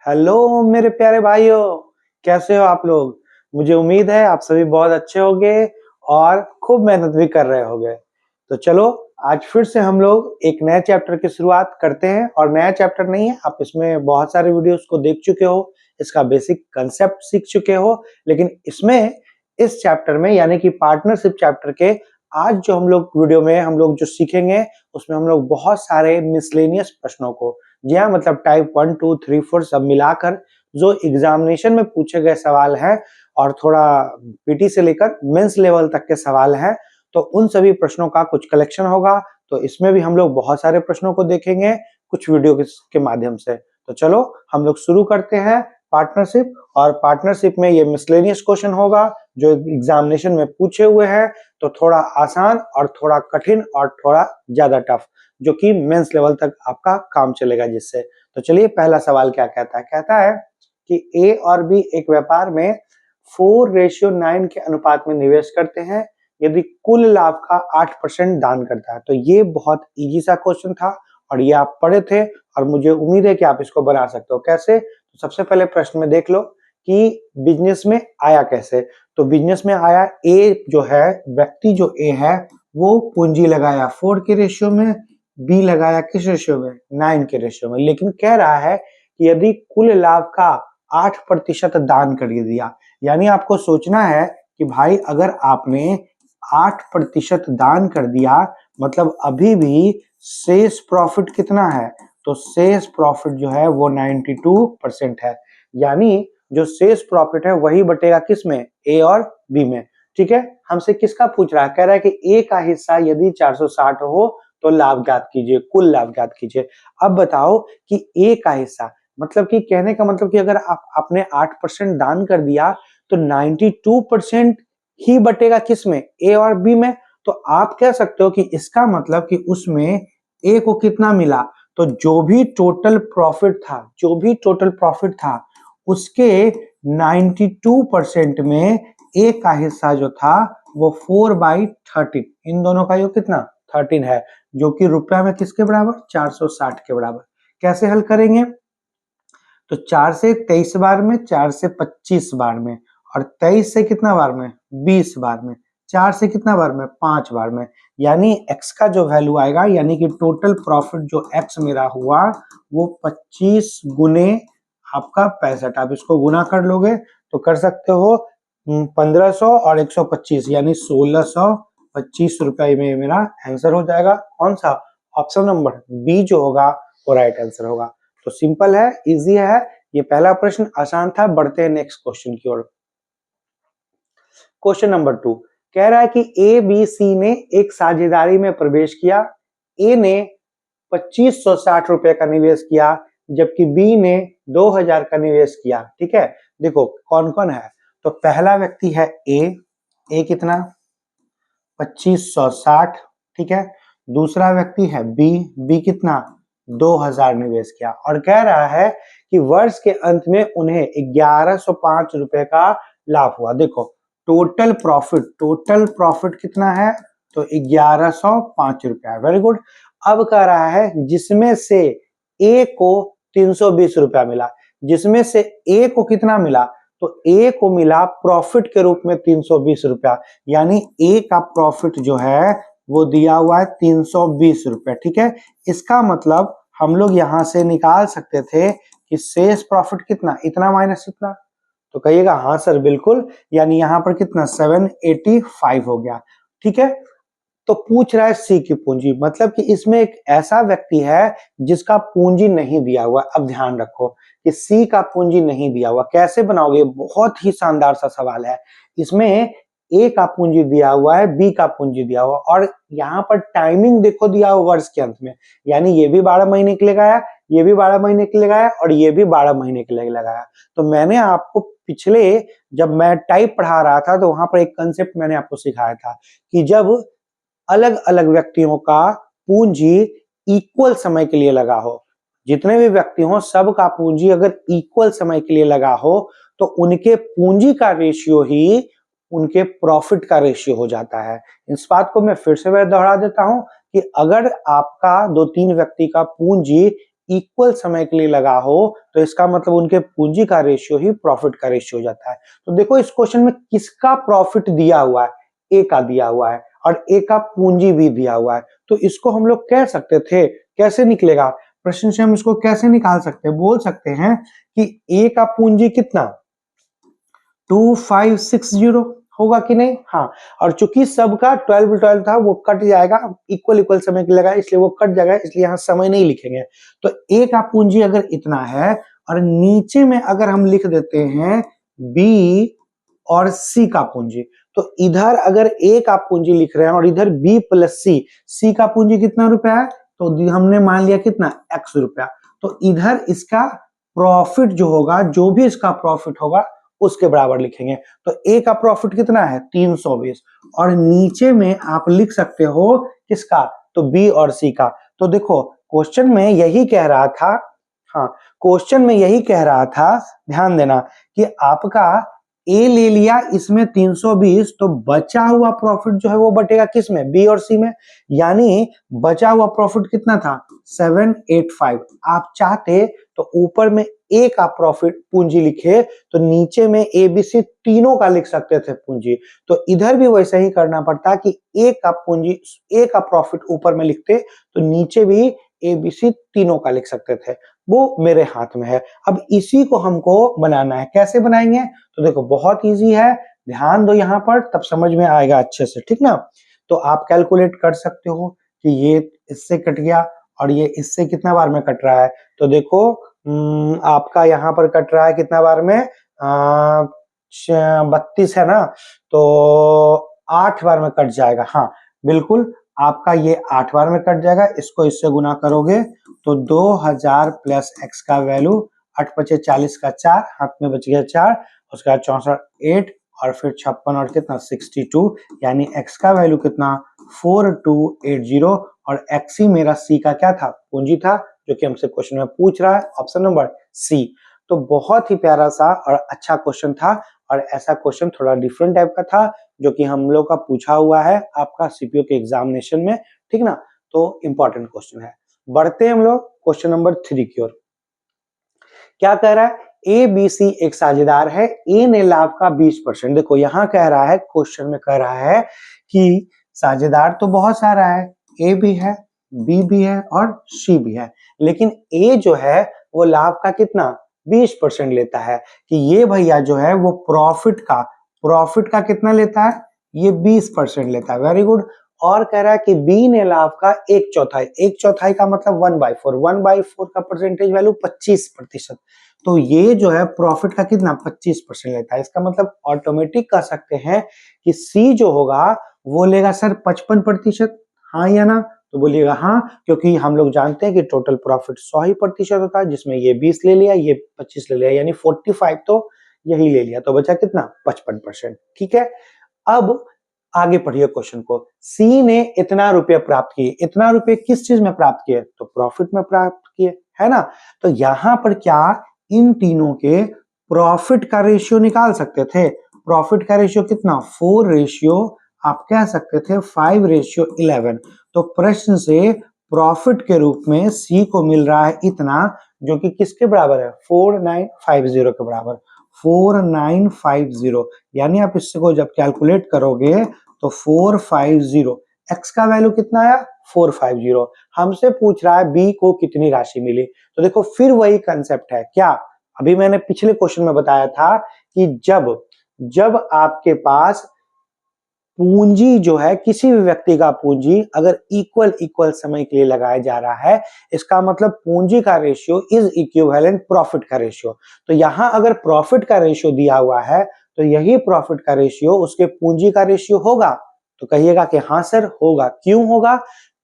Hello मेरे प्यारे भाइयों, कैसे हो आप लोग? मुझे उम्मीद है आप सभी बहुत अच्छे होंगे और खूब मेहनत भी कर रहे होंगे। तो चलो आज फिर से हम लोग एक नए चैप्टर की शुरुआत करते हैं और नया चैप्टर नहीं है, आप इसमें बहुत सारे वीडियोस को देख चुके हो, इसका बेसिक कांसेप्ट सीख चुके हो, लेकिन इसमें इस चैप्टर में यानी कि पार्टनरशिप चैप्टर के आज जो हम लोग वीडियो में हम लोग जो सीखेंगे उसमें हम लोग बहुत सारे मिसलेनियस प्रश्नों को, जी हाँ, मतलब टाइप 1, 2, 3, 4 सब मिलाकर जो एग्जामिनेशन में पूछे गए सवाल हैं और थोड़ा पीटी से लेकर मेंस लेवल तक के सवाल हैं, तो उन सभी प्रश्नों का कुछ कलेक्शन होगा। तो इसमें भी हम लोग बहुत सारे प्रश्नों को देखेंगे कुछ वीडियो के माध्यम से। तो चलो हम लोग शुरू करते हैं पार्टनरशिप, और पार्टनरशिप में ये मिसलेनियस क्वेश्चन होगा जो एग्जामिनेशन में पूछे हुए हैं, तो थोड़ा आसान और थोड़ा कठिन और थोड़ा ज्यादा टफ, जो कि मेंस लेवल तक आपका काम चलेगा जिससे। तो चलिए पहला सवाल क्या कहता है, कहता है कि ए और बी एक व्यापार में 4:9 के अनुपात में निवेश करते हैं यदि कुल लाभ का 8% दान करता है। तो ये बहुत इजी सा क्वेश्चन था और ये आप पढ़े थे और मुझे उम्मीद है कि आप इसको बना सकते हो। कैसे? तो सबसे पहले प्रश्न में देख लो कि बिजनेस में आया कैसे। तो बिजनेस में आया, ए जो है व्यक्ति जो ए है वो पूंजी लगाया 4 के रेशियो में, बी लगाया किस रेशियो में, 9 के रेशियो में, लेकिन कह रहा है कि यदि कुल लाभ का 8% दान कर दिया, यानी आपको सोचना है कि भाई अगर आपने 8% दान कर दिया मतलब अभी भी शेष प्रॉफिट कितना है, तो शेष प्रॉफिट जो है वो 92% है, यानी जो शेष प्रॉफिट है वही बटेगा किस में, ए और बी में। ठीक है, हमसे किसका पूछ रहा है, कह रहा है कि ए का हिस्सा यदि 460 हो तो लाभ ज्ञात कीजिए, कुल लाभ ज्ञात कीजिए। अब बताओ कि ए का हिस्सा मतलब कि कहने का मतलब कि अगर आपने 8% दान कर दिया तो 92% ही बटेगा किस में, ए और बी में। तो आप कह सकते हो कि इसका मतलब कि उसमें ए को कितना मिला, तो जो भी टोटल प्रॉफिट था उसके 92% में ए का हिस्सा जो था वो 4/13, इन दोनों का योग कितना 13 है, जो कि रुपया में किसके बराबर, 460 के बराबर। कैसे हल करेंगे, तो 4 से 23 बार में, 4 से 25 बार में और 23 से कितना बार में, 20 बार में, 4 से कितना बार में, 5 बार में, यानी x का जो वैल्यू आएगा यानी कि टोटल प्रॉफिट जो x मेरा हुआ वो 25 गुने आपका 65। आप इसको गुना कर लोगे तो कर सकते हो 1500 और 125 यानी 1625 रुपए में मेरा आंसर हो जाएगा। कौन सा, ऑप्शन नंबर बी जो होगा वो राइट आंसर होगा। तो सिंपल है, इजी है, ये पहला प्रश्न आसान था। बढ़ते हैं नेक्स्ट क्वेश्चन की ओर। क्वेश्चन नंबर 2 कह रहा है कि ए बी सी ने एक साझेदारी में प्रवेश किया। ए ने 2560 रुपए का निवेश किया जबकि बी ने 2000 का निवेश किया। ठीक है, देखो कौन कौन है, तो पहला व्यक्ति है ए कितना 2560, ठीक है। दूसरा व्यक्ति है बी कितना 2000 निवेश किया और कह रहा है कि वर्ष के अंत में उन्हें 1105 रुपए का लाभ हुआ। देखो टोटल प्रॉफिट कितना है, तो 1105 रुपया। Very good. अब कह रहा है जिसमें से ए को 320 रुपया मिला, जिसमें से ए को कितना मिला, तो ए को मिला प्रॉफिट के रूप में 320 रुपया, यानी ए का प्रॉफिट जो है वो दिया हुआ है 320 रुपए। ठीक है, इसका मतलब हम लोग यहां से निकाल सकते थे कि शेष प्रॉफिट कितना, इतना माइनस इतना, तो कहिएगा हाँ सर बिल्कुल, यानी यहां पर कितना 785 हो गया। ठीक है, तो पूछ रहा है सी की पूंजी, मतलब कि इसमें एक ऐसा व्यक्ति है जिसका पूंजी नहीं दिया हुआ। अब ध्यान रखो कि सी का पूंजी नहीं दिया हुआ, कैसे बनाओगे, बहुत ही शानदार सा सवाल है। इसमें ए का पूंजी दिया हुआ है, बी का पूंजी दिया हुआ, और यहाँ पर टाइमिंग देखो दिया हुआ वर्ष के अंत में, यानी ये भी 12 महीने के लिए लगाया, ये भी 12 महीने के लिए लगाया और ये भी 12 महीने के लिए लगाया। तो मैंने आपको पिछले जब मैं टाइप पढ़ा रहा था तो वहां पर एक कंसेप्ट मैंने आपको सिखाया था कि जब अलग अलग व्यक्तियों का पूंजी इक्वल समय के लिए लगा हो, जितने भी व्यक्ति हो सबका पूंजी अगर इक्वल समय के लिए लगा हो तो उनके पूंजी का रेशियो ही उनके प्रॉफिट का रेशियो हो जाता है। इस बात को मैं फिर से दोहरा देता हूं कि अगर आपका 2-3 व्यक्ति का पूंजी इक्वल समय के लिए लगा हो तो इसका मतलब उनके पूंजी का रेशियो ही प्रॉफिट का रेशियो हो जाता है। तो देखो इस क्वेश्चन में किसका प्रॉफिट दिया हुआ है, ए का दिया हुआ है और ए का पूंजी भी दिया हुआ है, तो इसको हम लोग कह सकते थे, कैसे निकलेगा प्रश्न से हम इसको कैसे निकाल सकते हैं, बोल सकते हैं कि ए का पूंजी कितना 2560 होगा कि नहीं, हाँ, और चूंकि सबका 12 था वो कट जाएगा, इक्वल समय के लगा इसलिए वो कट जाएगा, इसलिए यहाँ समय नहीं लिखेंगे। तो ए का पूंजी अगर इतना है और नीचे में अगर हम लिख देते हैं बी और सी का पूंजी, तो इधर अगर ए का पूंजी लिख रहे हैं और इधर बी प्लस सी का पूंजी कितना रुपया है, तो हमने मान लिया कितना x रुपया, तो इधर इसका प्रॉफिट जो होगा, जो भी इसका प्रॉफिट होगा उसके बराबर लिखेंगे। तो ए का प्रॉफिट कितना है 320 और नीचे में आप लिख सकते हो किसका, तो बी और सी का। तो देखो क्वेश्चन में यही कह रहा था, हाँ क्वेश्चन में यही कह रहा था, ध्यान देना कि आपका ए ले लिया इसमें 320, तो बचा हुआ प्रॉफिट जो है वो बटेगा किस में, बी और सी में, यानी बचा हुआ प्रॉफिट कितना था 785। आप चाहते तो ऊपर में ए का प्रॉफिट पूंजी लिखे तो नीचे में ए बी सी तीनों का लिख सकते थे पूंजी, तो इधर भी वैसा ही करना पड़ता कि ए का पूंजी, ए का प्रॉफिट ऊपर में लिखते तो नीचे भी ए बी सी तीनों का लिख सकते थे, वो मेरे हाथ में है। अब इसी को हमको बनाना है, कैसे बनाएंगे, तो देखो बहुत इजी है, ध्यान दो यहाँ पर तब समझ में आएगा अच्छे से, ठीक ना। तो आप कैलकुलेट कर सकते हो कि ये इससे कट गया और ये इससे कितना बार में कट रहा है, तो देखो आपका यहाँ पर कट रहा है कितना बार में 32 है ना, तो 8 बार में कट जाएगा, हाँ बिल्कुल आपका ये 8 बार में कट जाएगा, इसको इससे गुना करोगे तो 2000 प्लस x का वैल्यू 8 पचे 40 का 4, हाथ में बच गया 4, उसके बाद 64 8 और फिर 56 और कितना 62, यानी x का वैल्यू कितना 4280 और x ही मेरा c का क्या था पूंजी था, जो कि हमसे क्वेश्चन में पूछ रहा है, ऑप्शन नंबर सी। तो बहुत ही प्यारा सा और अच्छा क्वेश्चन था और ऐसा क्वेश्चन थोड़ा डिफरेंट टाइप का था जो कि हम लोग का पूछा हुआ है आपका सीपीओ के एग्जामिनेशन में, ठीक ना, तो इंपॉर्टेंट क्वेश्चन है। बढ़ते हैं हम लोग क्वेश्चन नंबर 3 की ओर। क्या कह रहा है, ए बी सी एक साझेदार है, ए ने लाभ का 20%, देखो यहाँ कह रहा है क्वेश्चन में कह रहा है कि साझेदार तो बहुत सारा है, ए भी है बी भी है और सी भी है, लेकिन ए जो है वो लाभ का कितना 20% लेता है, कि ये भैया जो है वो प्रॉफिट का कितना लेता है, ये 20% लेता है, वेरी गुड। और कह रहा है कि बी ने लाभ का 1/4, 1/4 का मतलब 1/4, 1/4 का परसेंटेज वैल्यू 25%, तो ये जो है प्रॉफिट का कितना 25% लेता है, इसका मतलब ऑटोमेटिक कह सकते हैं कि सी जो होगा वो लेगा सर 55%, हाँ या ना, तो बोलिएगा हाँ, क्योंकि हम लोग जानते हैं कि टोटल प्रॉफिट 100 ही प्रतिशत होता है, जिसमें ये 20 ले लिया, ये 25 ले लिया, यानी 45 तो यही ले लिया, तो बचा कितना 55%, ठीक है। अब आगे पढ़िए क्वेश्चन को, सी ने इतना रुपये प्राप्त किए, इतना रुपये किस चीज में प्राप्त किए, तो प्रॉफिट में प्राप्त किए, है ना, तो यहां पर क्या इन तीनों के प्रॉफिट का रेशियो निकाल सकते थे, प्रॉफिट का रेशियो कितना 4 रेशियो, आप कह सकते थे 5:11, तो प्रश्न से प्रॉफिट के रूप में सी को मिल रहा है इतना, जो कि किसके बराबर है 4950 के बराबर, 4950, यानी आप इससे को जब कैलकुलेट करोगे तो 450, x का वैल्यू कितना आया 450, हमसे पूछ रहा है बी को कितनी राशि मिली, तो देखो फिर वही कंसेप्ट है, क्या अभी मैंने पिछले क्वेश्चन में बताया था कि जब आपके पास पूंजी जो है, किसी भी व्यक्ति का पूंजी अगर इक्वल समय के लिए लगाया जा रहा है, इसका मतलब पूंजी का रेशियो इज इक्विवेलेंट प्रॉफिट का रेशियो, तो यहां अगर प्रॉफिट का रेशियो दिया हुआ है तो यही प्रॉफिट का रेशियो उसके पूंजी का रेशियो होगा, तो कहिएगा कि हाँ सर होगा, क्यों होगा,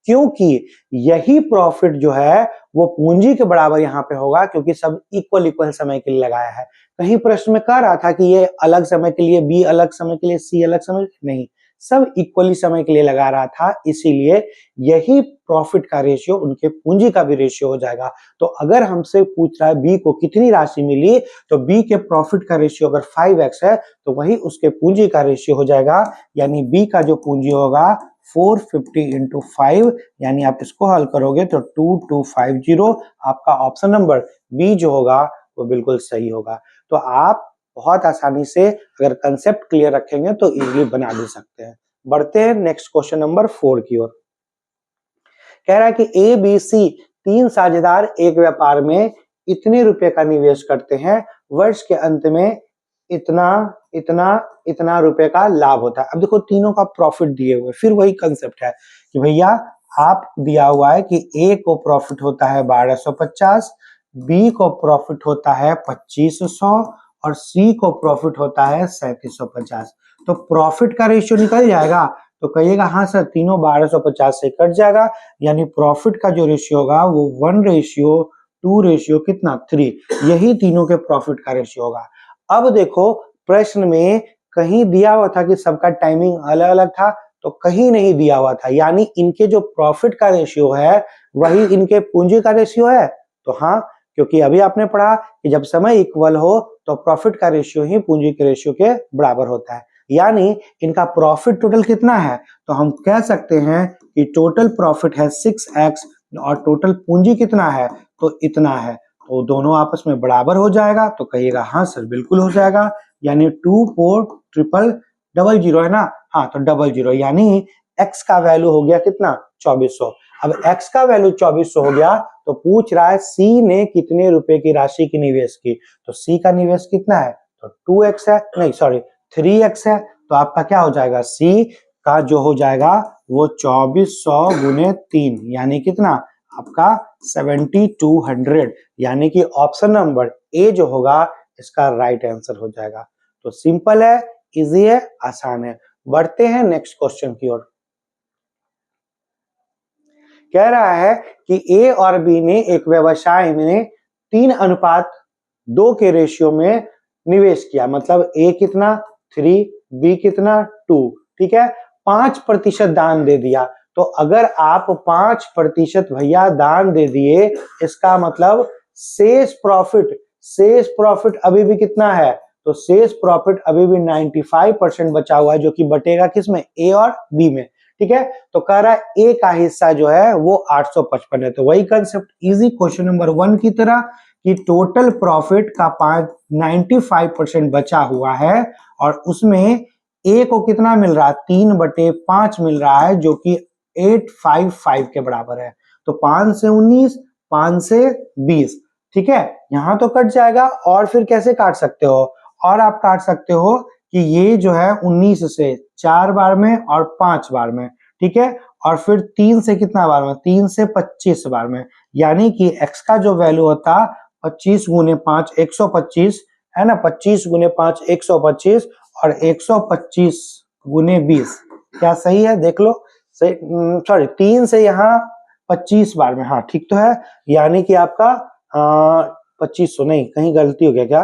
क्योंकि यही प्रॉफिट जो है वो पूंजी के बराबर यहाँ पे होगा, क्योंकि सब इक्वल समय के लिए लगाया है। कहीं प्रश्न में कह रहा था कि ये अलग समय के लिए, बी अलग समय के लिए, सी अलग समय, नहीं, सब इक्वली समय के लिए लगा रहा था, इसीलिए यही प्रॉफिट का रेशियो उनके पूंजी का भी रेशियो हो जाएगा। तो अगर हमसे पूछ रहा है बी को कितनी राशि मिली, तो बी के प्रॉफिट का रेशियो अगर 5x है तो वही उसके पूंजी का रेशियो हो जाएगा, यानी बी का जो पूंजी होगा 450 इंटू 5, यानी आप इसको हल करोगे तो 2250। आपका ऑप्शन नंबर बी जो होगा वो बिल्कुल सही होगा। तो आप बहुत आसानी से अगर कंसेप्ट क्लियर रखेंगे तो इजीली बना भी सकते हैं। बढ़ते हैं नेक्स्ट क्वेश्चन नंबर 4 की ओर। कह रहा है कि ए बी सी तीन साझेदार एक व्यापार में इतने रुपए का निवेश करते हैं, वर्ष के अंत में इतना इतना इतना रुपए का लाभ होता है। अब देखो तीनों का प्रॉफिट दिए हुए, फिर वही कंसेप्ट है कि भैया आप दिया हुआ है कि ए को प्रॉफिट होता है 1250, बी को प्रॉफिट होता है 2500 और सी को प्रॉफिट होता है 3750। तो प्रॉफिट का रेशियो निकल जाएगा तो कहिएगा हाँ सर तीनों 1250 से कट जाएगा, यानी प्रॉफिट का जो रेशियो होगा वो 1:2 रेशियो कितना 3, यही तीनों के प्रॉफिट का रेशियो होगा। अब देखो प्रश्न में कहीं दिया हुआ था कि सबका टाइमिंग अलग अलग था, तो कहीं नहीं दिया हुआ था, यानी इनके जो प्रॉफिट का रेशियो है वही इनके पूंजी का रेशियो है। तो हाँ, क्योंकि अभी आपने पढ़ा कि जब समय इक्वल हो तो प्रॉफिट का रेशियो ही पूंजी के रेशियो के बराबर होता है, यानी इनका प्रॉफिट टोटल कितना है, तो हम कह सकते हैं कि टोटल प्रॉफिट है 6x और टोटल पूंजी कितना है, तो इतना है। तो दोनों आपस में बराबर हो जाएगा, तो कहिएगा हाँ सर बिल्कुल हो जाएगा, यानी 24000 है ना, हाँ तो 00, यानी x का वैल्यू हो गया कितना 2400। अब x का वैल्यू 2400 हो गया तो पूछ रहा है c ने कितने रुपए की राशि की निवेश की, तो c का निवेश कितना है, तो 2x है, नहीं सॉरी 3x है, तो आपका क्या हो जाएगा c का जो हो जाएगा वो 2400 गुने 3, यानी कितना आपका 7200, यानी कि ऑप्शन नंबर ए जो होगा इसका राइट आंसर हो जाएगा। तो सिंपल है, इजी है, आसान है। बढ़ते हैं नेक्स्ट क्वेश्चन की ओर। कह रहा है कि ए और बी ने एक व्यवसाय में 3:2 के रेशियो में निवेश किया, मतलब ए कितना 3, बी कितना 2, ठीक है, 5% दान दे दिया। तो अगर आप 5% भैया दान दे दिए, इसका मतलब शेष प्रॉफिट अभी भी कितना है, तो शेष प्रॉफिट अभी भी 95% बचा हुआ है, जो कि बटेगा किसमें, ए और बी में, ठीक है। तो कह रहा है ए का हिस्सा जो है वो 855 है। तो वही कंसेप्ट इजी क्वेश्चन नंबर 1 की तरह कि टोटल प्रॉफिट का 95% बचा हुआ है और उसमें ए को कितना मिल रहा है, 3/5 मिल रहा है, जो कि 855 के बराबर है। तो 5 से 19, 5 से 20, ठीक है, यहां तो कट जाएगा। और फिर कैसे काट सकते हो, और आप काट सकते हो कि ये जो है 19 से 4 बार में और 5 बार में, ठीक है, और फिर 3 से कितना बार में, 3 से 25 बार में, यानी कि x का जो वैल्यू होता 25 गुने 5 125 है ना, 25 गुने 5 125 और 125 गुने 20, क्या सही है देख लो, सही, सॉरी 3 से यहाँ 25 बार में, हाँ ठीक तो है, यानी कि आपका 2500 नहीं, कहीं गलती हो गया क्या,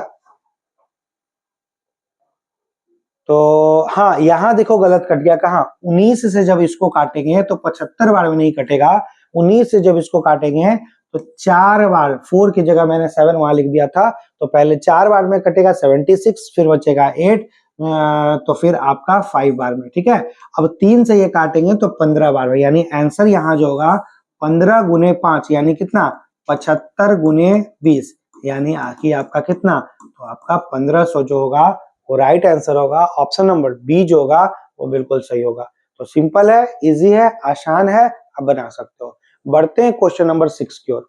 तो हाँ यहाँ देखो गलत कट गया, कहाँ 19 से जब इसको काटेंगे तो 75 बार में नहीं कटेगा, 19 से जब इसको काटेंगे तो 4 बार, 4 की जगह मैंने 7 वहां लिख दिया था, तो पहले 4 बार में कटेगा 76, फिर बचेगा 8, तो फिर आपका 5 बार में, ठीक है। अब 3 से ये काटेंगे तो 15 बार में, यानी आंसर यहाँ जो होगा 15 गुने 5, यानी कितना 75 गुने 20, यानी आखिर आपका कितना, तो आपका 1500 जो होगा वो राइट आंसर होगा, ऑप्शन नंबर बी जो होगा वो बिल्कुल सही होगा। तो सिंपल है, इजी है, आसान है, आप बना सकते हो। बढ़ते हैं क्वेश्चन नंबर 6 की ओर।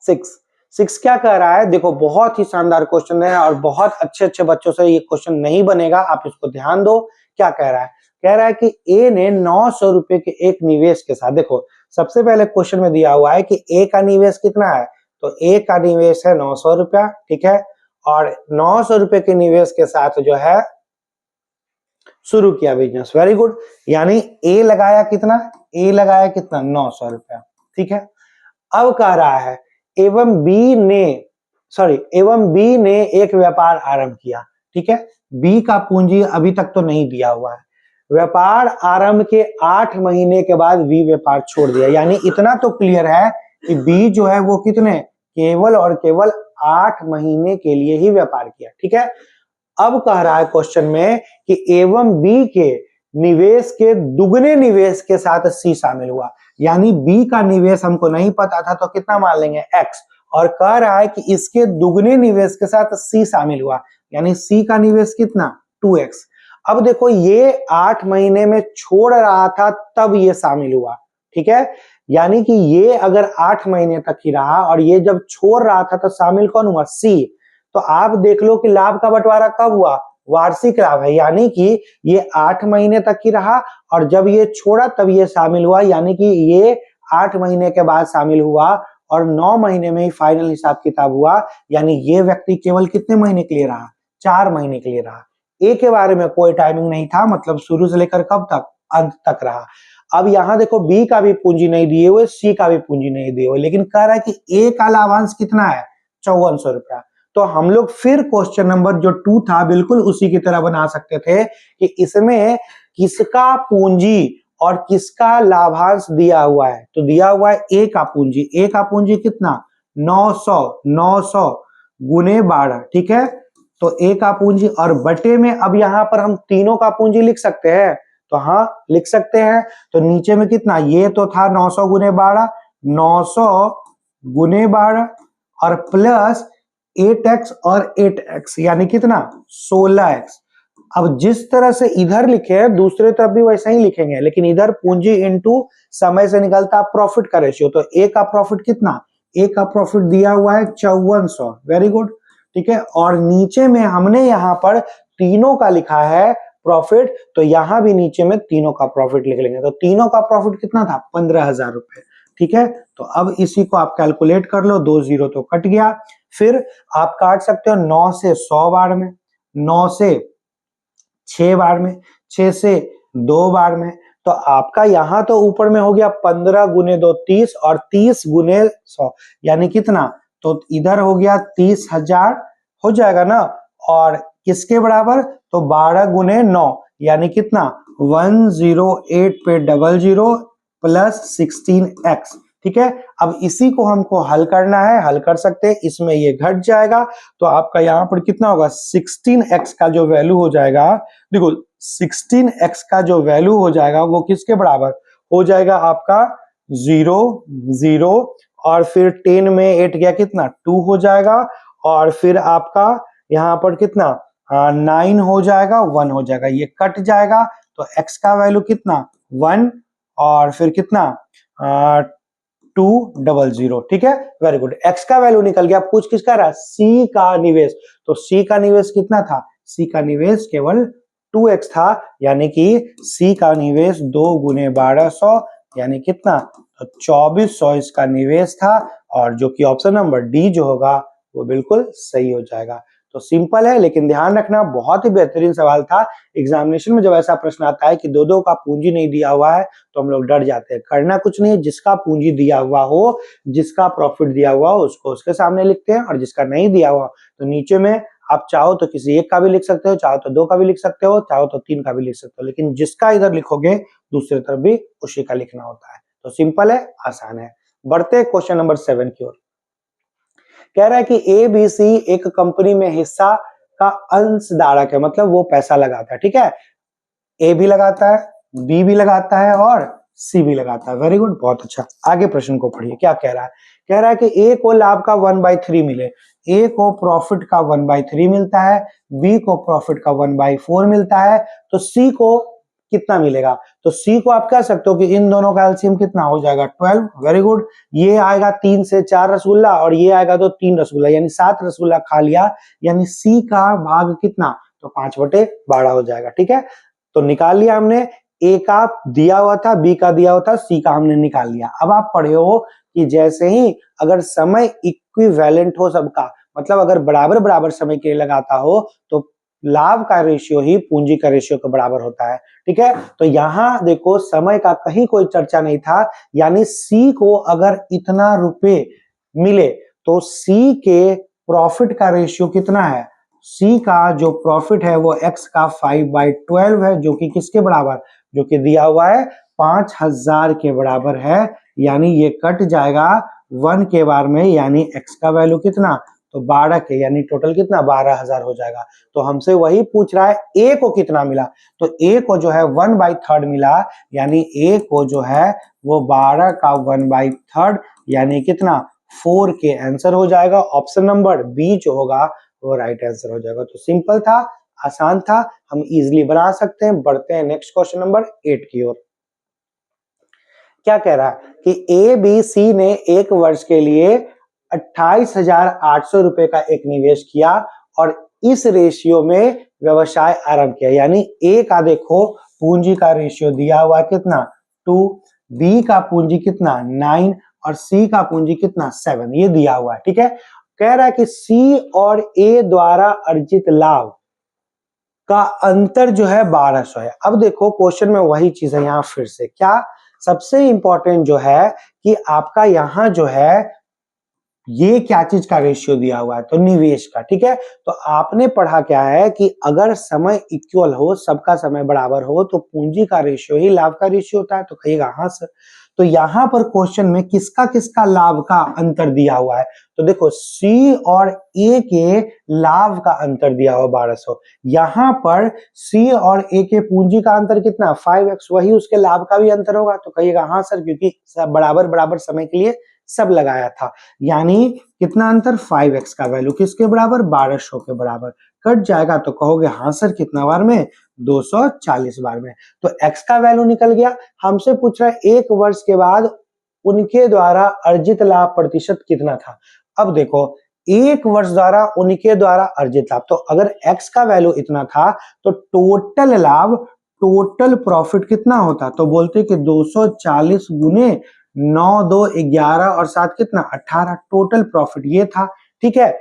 6 क्या कह रहा है, देखो बहुत ही शानदार क्वेश्चन है और बहुत अच्छे बच्चों से ये क्वेश्चन नहीं बनेगा, आप इसको ध्यान दो। क्या कह रहा है, कह रहा है कि ए ने 900 रुपए के एक निवेश के साथ, देखो सबसे पहले क्वेश्चन में दिया हुआ है कि ए का निवेश कितना है, तो ए का निवेश है 900 रुपया, ठीक है, और 900 रुपए के निवेश के साथ जो है शुरू किया बिजनेस, वेरी गुड, यानी ए लगाया कितना, ए लगाया कितना 900 रुपया, ठीक है। अब कह रहा है एवं बी ने एक व्यापार आरंभ किया, ठीक है, बी का पूंजी अभी तक तो नहीं दिया हुआ है, व्यापार आरंभ के 8 महीने के बाद बी व्यापार छोड़ दिया, यानी इतना तो क्लियर है कि बी जो है वो कितने, केवल और केवल 8 महीने के लिए ही व्यापार किया, ठीक है। अब कह रहा है क्वेश्चन में कि एवं बी के निवेश के दुगने निवेश के साथ सी शामिल हुआ, यानी बी का निवेश हमको नहीं पता था तो कितना मान लेंगे एक्स, और कह रहा है कि इसके दुगने निवेश के साथ सी शामिल हुआ, यानी सी का निवेश कितना 2x। अब देखो ये 8 महीने में छोड़ रहा था तब ये शामिल हुआ, ठीक है, यानी कि ये अगर 8 महीने तक ही रहा और ये जब छोड़ रहा था तो शामिल कौन हुआ सी। तो आप देख लो कि लाभ का बंटवारा कब हुआ, वार्षिक लाभ है, यानी कि ये 8 महीने तक ही रहा और जब ये छोड़ा तब ये शामिल हुआ, यानी कि ये 8 महीने के बाद शामिल हुआ और 9 महीने में ही फाइनल हिसाब किताब हुआ, यानी ये व्यक्ति केवल कितने महीने के लिए रहा, 4 महीने के लिए रहा। ए के बारे में कोई टाइमिंग नहीं था, मतलब शुरू से लेकर कब तक, अंत तक रहा। अब यहां देखो बी का भी पूंजी नहीं दिए हुए, सी का भी पूंजी नहीं दिए हुए, लेकिन कह रहा है कि ए का लाभांश कितना है 5400 रुपया। तो हम लोग फिर क्वेश्चन नंबर जो 2 था बिल्कुल उसी की तरह बना सकते थे कि इसमें किसका पूंजी और किसका लाभांश दिया हुआ है। तो दिया हुआ है ए का पूंजी, ए का पूंजी कितना 900 गुने 12, ठीक है, तो ए का पूंजी और बटे में अब यहां पर हम तीनों का पूंजी लिख सकते हैं, तो हाँ लिख सकते हैं। तो नीचे में कितना, ये तो था 900 गुने 12, 900 गुने 12 और प्लस 8x और 8x यानी कितना 16x। अब जिस तरह से इधर लिखे हैं दूसरे तरफ भी वैसा ही लिखेंगे, लेकिन इधर पूंजी इनटू समय से निकलता प्रॉफिट का रेशियो। तो ए का प्रॉफिट कितना, ए का प्रॉफिट दिया हुआ है 5400, वेरी गुड, ठीक है, और नीचे में हमने यहाँ पर तीनों का लिखा है प्रॉफिट, तो यहां भी नीचे में तीनों का प्रॉफिट लिख लेंगे। तो तीनों का प्रॉफिट कितना था 15,000 रुपए, ठीक है। तो अब इसी को आप कैलकुलेट कर लो, 2 जीरो तो कट गया। फिर आप काट सकते हो 9 से 100 बार में, 9 से 6 बार में, 6 से 2 बार में, तो आपका यहां तो ऊपर में हो गया 15 गुने 2 30 और 30 गुने 100 यानी कितना, तो इधर हो गया 30,000 हो जाएगा ना, और किसके बराबर, तो 12 गुने 9 यानी कितना 108 पे 00 प्लस 16x, ठीक है। अब इसी को हमको हल करना है, हल कर सकते हैं, इसमें ये घट जाएगा तो आपका यहाँ पर कितना होगा 16x का जो वैल्यू हो जाएगा, देखो 16x का जो वैल्यू हो जाएगा वो किसके बराबर हो जाएगा आपका 0 0 और फिर 10 में 8 गया कितना 2 हो जाएगा, और फिर आपका यहाँ पर कितना 9 हो जाएगा 1 हो जाएगा, ये कट जाएगा तो x का वैल्यू कितना 1 और फिर कितना 200, ठीक है, वेरी गुड। x का वैल्यू निकल गया। पूछ किसका रहा, c का निवेश, तो c का निवेश कितना था, c का निवेश केवल 2x था, यानी कि c का निवेश 2 गुने 1200 यानी कितना, तो 2400 इसका निवेश था, और जो कि ऑप्शन नंबर डी जो होगा वो बिल्कुल सही हो जाएगा। तो सिंपल है, लेकिन ध्यान रखना बहुत ही बेहतरीन सवाल था। एग्जामिनेशन में जब ऐसा प्रश्न आता है कि दो दो का पूंजी नहीं दिया हुआ है तो हम लोग डर जाते हैं। करना कुछ नहीं, जिसका पूंजी दिया हुआ हो, जिसका प्रॉफिट दिया हुआ हो उसको उसके सामने लिखते हैं, और जिसका नहीं दिया हुआ तो नीचे में आप चाहो तो किसी एक का भी लिख सकते हो, चाहो तो 2 का भी लिख सकते हो, चाहो तो 3 का भी लिख सकते हो, लेकिन जिसका इधर लिखोगे दूसरी तरफ भी उसी का लिखना होता है। तो सिंपल है, आसान है। बढ़ते हैं क्वेश्चन नंबर 7 की ओर। कह रहा है कि ABC एक कंपनी में हिस्सा का अंशधारक है, मतलब वो पैसा लगाता है, ठीक है, ए भी लगाता है, बी भी लगाता है और सी भी लगाता है, वेरी गुड, बहुत अच्छा। आगे प्रश्न को पढ़िए, क्या कह रहा है, कह रहा है कि ए को लाभ का 1/3 मिले, ए को प्रॉफिट का 1/3 मिलता है, बी को प्रॉफिट का 1/4 मिलता है, तो सी को कितना मिलेगा, तो सी को आप कह सकते हो कि इन दोनों का एलसीएम कितना हो जाएगा 12, वेरी गुड। ये आएगा 3 से 4 रसगुल्ला और ये आएगा तो 3 रसगुल्ला, यानी 7 रसगुल्ला खा लिया, यानी सी का भाग कितना, तो 5/12 हो जाएगा, ठीक है। तो निकाल लिया हमने, ए का दिया हुआ था, बी का दिया हुआ था, सी का हमने निकाल लिया। अब आप पढ़े हो कि जैसे ही अगर समय इक्विवेलेंट हो सबका, मतलब अगर बराबर बराबर समय के लिए लगाता हो तो लाभ का रेशियो ही पूंजी का रेशियो के बराबर होता है, ठीक है। तो यहां देखो समय का कहीं कोई चर्चा नहीं था, यानी सी को अगर इतना रुपए मिले तो सी के प्रॉफिट का रेशियो कितना है, सी का जो प्रॉफिट है वो x का 5/12 है, जो कि किसके बराबर, जो कि दिया हुआ है 5000 के बराबर है, यानी ये कट जाएगा 1 के बार में, यानी x का वैल्यू कितना तो 12 के, यानी टोटल कितना 12,000 हो जाएगा। तो हमसे वही पूछ रहा है ए को कितना मिला, तो ए को जो है 1/3 मिला, यानी ए को जो है वो 12 का 1/3 यानी कितना 4 के आंसर हो जाएगा। ऑप्शन नंबर बी जो होगा वो राइट आंसर हो जाएगा। तो सिंपल था, आसान था, हम इजीली बना सकते हैं। बढ़ते हैं नेक्स्ट क्वेश्चन नंबर 8 की ओर। क्या कह रहा है कि ए बी सी ने एक वर्ष के लिए 28,800 रुपए का एक निवेश किया और इस रेशियो में व्यवसाय आरंभ किया। यानी ए का देखो पूंजी का रेशियो दिया हुआ कितना 2, बी का पूंजी कितना 9 और सी का पूंजी कितना 7, ये दिया हुआ है। ठीक है, कह रहा है कि सी और ए द्वारा अर्जित लाभ का अंतर जो है 1200 है। अब देखो क्वेश्चन में वही चीज है, यहां फिर से क्या सबसे इंपॉर्टेंट जो है कि आपका यहां जो है ये क्या चीज का रेशियो दिया हुआ है, तो निवेश का। ठीक है, तो आपने पढ़ा क्या है कि अगर समय इक्वल हो, सबका समय बराबर हो, तो पूंजी का रेशियो ही लाभ का रेशियो होता है। तो कहिएगा हाँ सर। तो यहां पर क्वेश्चन में किसका किसका लाभ का अंतर दिया हुआ है, तो देखो सी और ए के लाभ का अंतर दिया हुआ 1200। यहां पर सी और ए के पूंजी का अंतर कितना 5x, वही उसके लाभ का भी अंतर होगा। तो कहिएगा हाँ सर, क्योंकि सब बराबर बराबर समय के लिए सब लगाया था। यानी कितना अंतर 5x का वैल्यू किसके बराबर 1200 के बराबर, कट जाएगा तो कहोगे हाँ सर कितना बार में 240 बार में। तो x का वैल्यू निकल गया। हमसे पूछ रहा है एक वर्ष के बाद उनके द्वारा अर्जित लाभ प्रतिशत कितना था। अब देखो एक वर्ष द्वारा उनके द्वारा अर्जित लाभ, तो अगर x का वैल्यू इतना था तो टोटल लाभ, टोटल प्रॉफिट कितना होता, तो बोलते कि 240 गुने 9 2 11 और 7 कितना 18, टोटल प्रॉफिट ये था। ठीक है,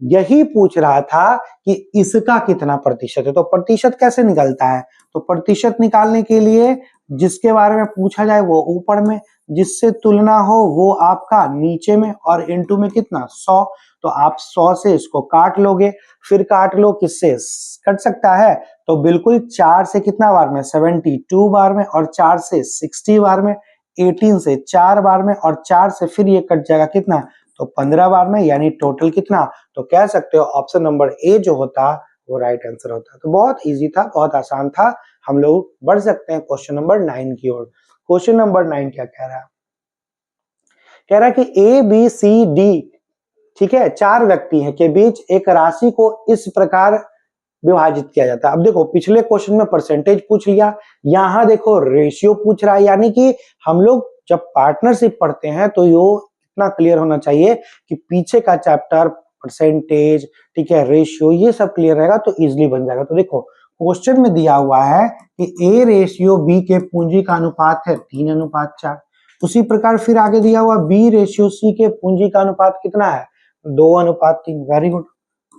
यही पूछ रहा था कि इसका कितना प्रतिशत है। तो प्रतिशत कैसे निकलता है, तो प्रतिशत निकालने के लिए जिसके बारे में पूछा जाए वो ऊपर में, जिससे तुलना हो वो आपका नीचे में, और इनटू में कितना 100। तो आप 100 से इसको काट लोगे, फिर काट लो किससे, कट सकता है तो बिल्कुल 4 से कितना बार में 72 बार में, और 4 से 60 बार में, 18 से 4 बार में, और 4 से फिर ये कट जाएगा कितना तो 15 बार में, यानी टोटल कितना। तो कह सकते हो ऑप्शन नंबर ए जो होता वो राइट आंसर होता। तो बहुत इजी था, बहुत आसान था। हम लोग बढ़ सकते हैं क्वेश्चन नंबर 9 की ओर। क्वेश्चन नंबर 9 क्या कह रहा है, कह रहा है कि ए बी सी डी, ठीक है, 4 व्यक्ति हैं के बीच एक राशि को इस प्रकार विभाजित किया जाता है। अब देखो पिछले क्वेश्चन में परसेंटेज पूछ लिया, यहां देखो रेशियो पूछ रहा है। यानी कि हम लोग जब पार्टनरशिप पढ़ते हैं तो यो इतना क्लियर होना चाहिए कि पीछे का चैप्टर परसेंटेज, ठीक है, रेशियो, ये सब क्लियर रहेगा तो इजिली बन जाएगा। तो देखो क्वेश्चन में दिया हुआ है कि ए रेशियो बी के पूंजी का अनुपात है 3:4। उसी प्रकार फिर आगे दिया हुआ बी रेशियो सी के पूंजी का अनुपात कितना है 2:3। Very good.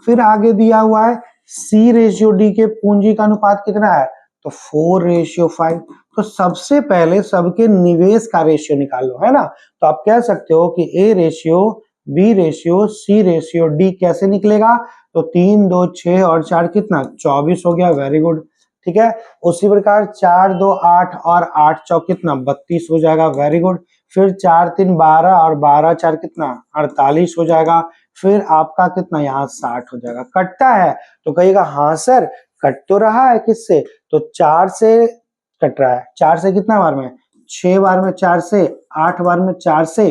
फिर आगे दिया हुआ है सी रेशियो डी के पूंजी का अनुपात कितना है, तो 4:5। तो सबसे पहले सबके निवेश का रेशियो निकाल लो, है ना। तो आप कह सकते हो कि A ratio B ratio C ratio D कैसे निकलेगा, तो 3 2 6 और 4 कितना 24 हो गया। Very good. ठीक है, उसी प्रकार 4 2 8 और 8 चौक कितना 32 हो जाएगा। Very good. फिर 4 3 12 और 12 4 कितना 48 हो जाएगा। फिर आपका कितना यहाँ 60 हो जाएगा। कटता है तो कहिएगा हाँ सर कट तो रहा है किससे, तो 4 से कट रहा है। 4 से कितना बार में 6 बार में, 4 से 8 बार में, 4 से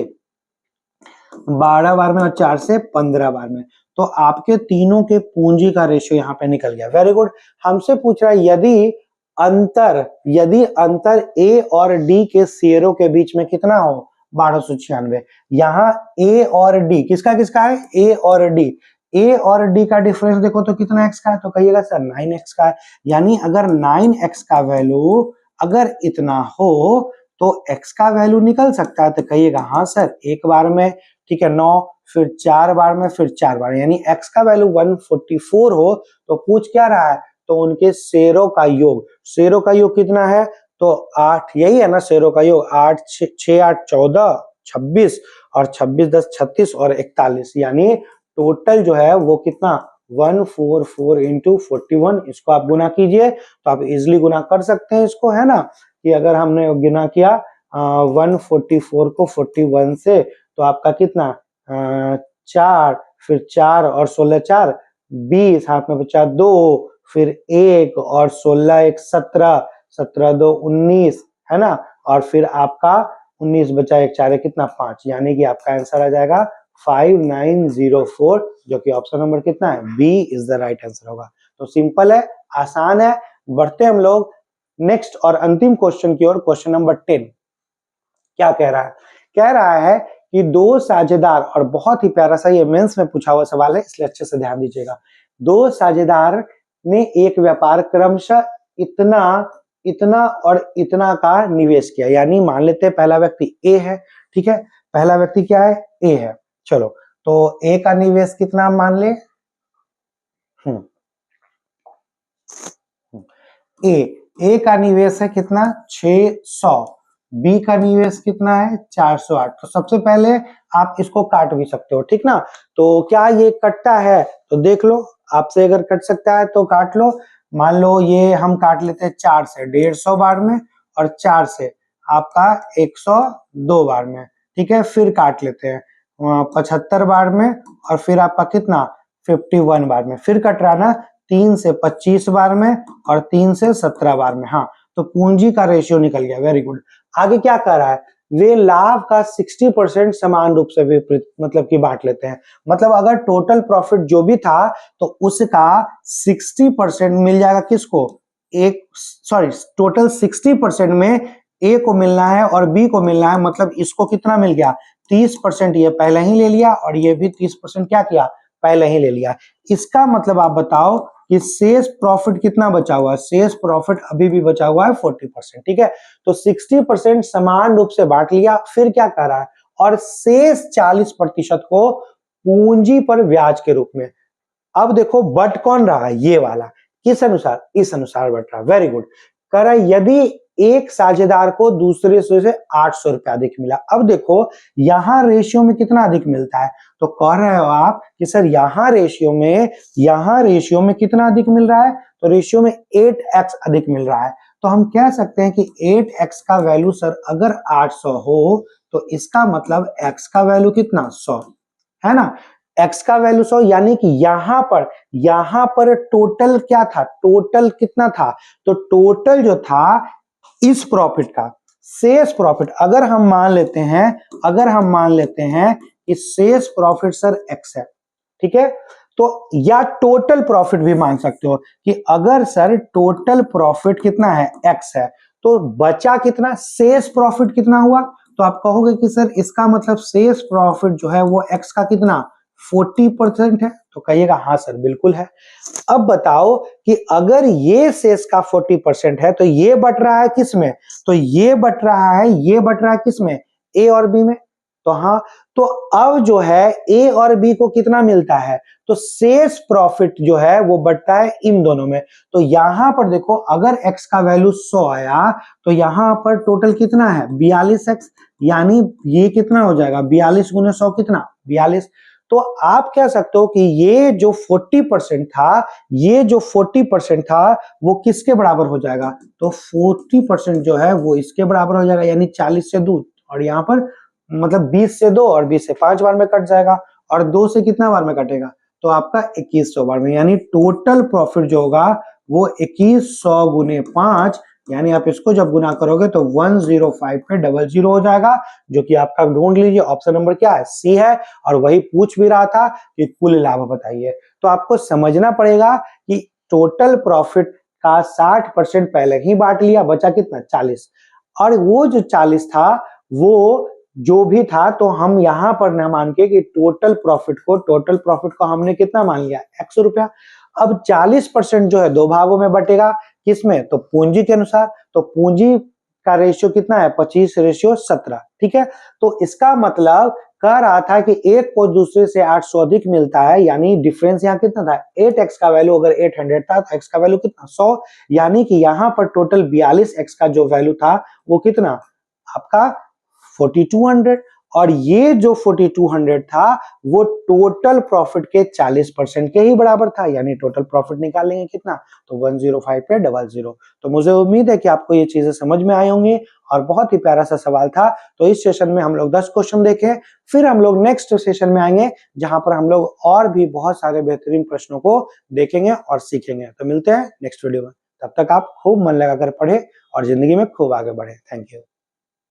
12 बार में, और 4 से 15 बार में। तो आपके तीनों के पूंजी का रेशियो यहाँ पे निकल गया। Very good. हमसे पूछ रहा है यदि अंतर ए और डी के शेयरों के बीच में कितना हो 1296। यहाँ ए और डी किसका किसका है, ए और डी। ए और डी का डिफरेंस देखो तो कितना एक्स का है, तो कहिएगा सर 9x का है। यानी अगर 9x का वैल्यू अगर इतना हो तो x का वैल्यू निकल सकता है, तो कहिएगा हाँ सर एक बार में, ठीक है 9, फिर 4 बार में, फिर 4 बार, यानी x का वैल्यू 144 हो तो पूछ क्या रहा है, तो उनके शेयरों का योग। शेयरों का योग कितना है, तो 8, यही है ना शेयरों का योग। 8 6 8 14 26 और 26 10 36 और 41, यानी टोटल जो है वो कितना 144 इंटू 41। इसको आप गुना कीजिए तो आप इजिली गुना कर सकते हैं इसको, है ना। कि अगर हमने गुना किया 144 को 41 से तो आपका कितना 4, फिर 4 और 16 4 20, हाथ में बचा 2, फिर 1 और 16 1 17, 17 2 19, है ना, और फिर आपका 19 बचा 1 4 कितना 5, यानी कि आपका आंसर आ जाएगा 5904, जो कि ऑप्शन नंबर कितना है, B is the right answer होगा। तो सिंपल है, आसान है। बढ़ते हम लोग नेक्स्ट और अंतिम क्वेश्चन की ओर, क्वेश्चन नंबर 10। क्या कह रहा है? कह रहा है कि दो साझेदार, और बहुत ही प्यारा सा ये मेंस में पूछा हुआ सवाल है, इसलिए अच्छे से ध्यान दीजिएगा। दो साझेदार ने एक व्यापार क्रमशः इतना इतना और इतना का निवेश किया, यानी मान लेते हैं पहला व्यक्ति ए है, ठीक है, पहला व्यक्ति क्या है, ए है। चलो, तो ए का निवेश कितना मान ले, ए का निवेश है कितना 600, बी का निवेश कितना है 408। तो सबसे पहले आप इसको काट भी सकते हो, ठीक ना। तो क्या ये कटता है, तो देख लो, आपसे अगर कट सकता है तो काट लो। मान लो ये हम काट लेते हैं 4 से 150 बार में, और 4 से आपका 102 बार में, ठीक है। फिर काट लेते हैं 75 बार में, और फिर आपका कितना 51 बार में। फिर कट रहा ना 3 से 25 बार में, और 3 से 17 बार में। हाँ, तो पूंजी का रेशियो निकल गया, वेरी गुड। आगे क्या कर रहा है, वे लाभ का 60% समान रूप से विपरीत, मतलब कि बांट लेते हैं। मतलब अगर टोटल प्रॉफिट जो भी था, तो उसका 60% मिल जाएगा किसको, एक, सॉरी, टोटल 60% में ए को मिलना है और बी को मिलना है। मतलब इसको कितना मिल गया, 30% ये पहले ही ले लिया, और ये भी 30% क्या किया, पहले ही ले लिया। इसका मतलब आप बताओ कि शेष प्रॉफिट कितना बचा हुआ है, शेष प्रॉफिट अभी भी बचा हुआ है 40%, ठीक है। तो 60% समान रूप से बांट लिया। फिर क्या कर रहा है, और शेष 40% को पूंजी पर ब्याज के रूप में। अब देखो बट कौन रहा है, ये वाला, किस अनुसार, इस अनुसार बट रहा है, वेरी गुड। कह रहा है यदि एक साझेदार को दूसरे से 800 रुपया अधिक मिला। अब देखो यहां रेशियो में कितना अधिक मिलता है, तो कह रहे हो आप कि सर यहां रेशियो में कितना अधिक मिल रहा है, तो रेशियो में 8x अधिक मिल रहा है। तो हम कह सकते हैं कि 8x का वैल्यू सर अगर 800 हो, तो इसका मतलब x का वैल्यू कितना 100 है ना। x का वैल्यू 100, यानी कि यहां पर टोटल क्या था, टोटल कितना था, तो टोटल जो था इस प्रॉफिट का शेष प्रॉफिट, अगर हम मान लेते हैं कि शेष प्रॉफिट सर x है, ठीक है। तो या टोटल प्रॉफिट भी मान सकते हो कि अगर सर टोटल प्रॉफिट कितना है x है, तो बचा कितना, शेष प्रॉफिट कितना हुआ। तो आप कहोगे कि सर इसका मतलब शेष प्रॉफिट जो है वो x का कितना 40% है, तो कहिएगा हाँ सर बिल्कुल है। अब बताओ कि अगर ये शेष का 40% है, तो ये बट रहा है किसमें, तो ये बट रहा है किसमें, ए और बी में। तो हाँ, तो अब जो है ए और बी को कितना मिलता है, तो शेष प्रॉफिट जो है वो बटता है इन दोनों में। तो यहां पर देखो अगर x का वैल्यू 100 आया, तो यहां पर टोटल कितना है 42x, यानी ये कितना हो जाएगा 42 गुने 100 कितना 42। तो आप कह सकते हो कि ये जो 40% था वो किसके बराबर हो जाएगा, तो 40% जो है वो इसके बराबर हो जाएगा, यानी 40 से 2, और यहाँ पर मतलब 20 से 2 और 20 से 5 बार में कट जाएगा, और 2 से कितना बार में कटेगा, तो आपका 2100 बार में। यानी टोटल प्रॉफिट जो होगा वो 2100 गुने 5, यानी आप इसको जब गुना करोगे तो 105 पे 00 हो जाएगा, जो कि आपका ढूंढ लीजिए ऑप्शन नंबर क्या है, सी है। और वही पूछ भी रहा था कि कुल लाभ बताइए। तो आपको समझना पड़ेगा कि टोटल प्रॉफिट का 60% पहले ही बांट लिया, बचा कितना 40, और वो जो 40 था वो जो भी था, तो हम यहां पर ना मान के कि टोटल प्रॉफिट को हमने कितना मान लिया 100 रुपया। अब 40% जो है दो भागों में बटेगा, किसमें, तो पूंजी के अनुसार। तो पूंजी का रेशियो कितना है 25:17, ठीक है। तो इसका मतलब कह रहा था कि एक को दूसरे से 800 अधिक मिलता है, यानी डिफरेंस यहाँ कितना था 8x का वैल्यू अगर 800 था, तो x का वैल्यू कितना 100, यानी कि यहाँ पर टोटल 42x का जो वैल्यू था वो कितना आपका 4200, और ये जो 4200 था वो टोटल प्रॉफिट के 40% के ही बराबर था, यानी टोटल प्रॉफिट निकालेंगे कितना, तो 105 पे 00। तो मुझे उम्मीद है कि आपको ये चीजें समझ में आई होंगी और बहुत ही प्यारा सा सवाल था। तो इस सेशन में हम लोग 10 क्वेश्चन देखें, फिर हम लोग नेक्स्ट सेशन में आएंगे जहां पर हम लोग और भी बहुत सारे बेहतरीन प्रश्नों को देखेंगे और सीखेंगे। तो मिलते हैं नेक्स्ट वीडियो में, तब तक आप खूब मन लगाकर पढ़े और जिंदगी में खूब आगे बढ़े। Thank you.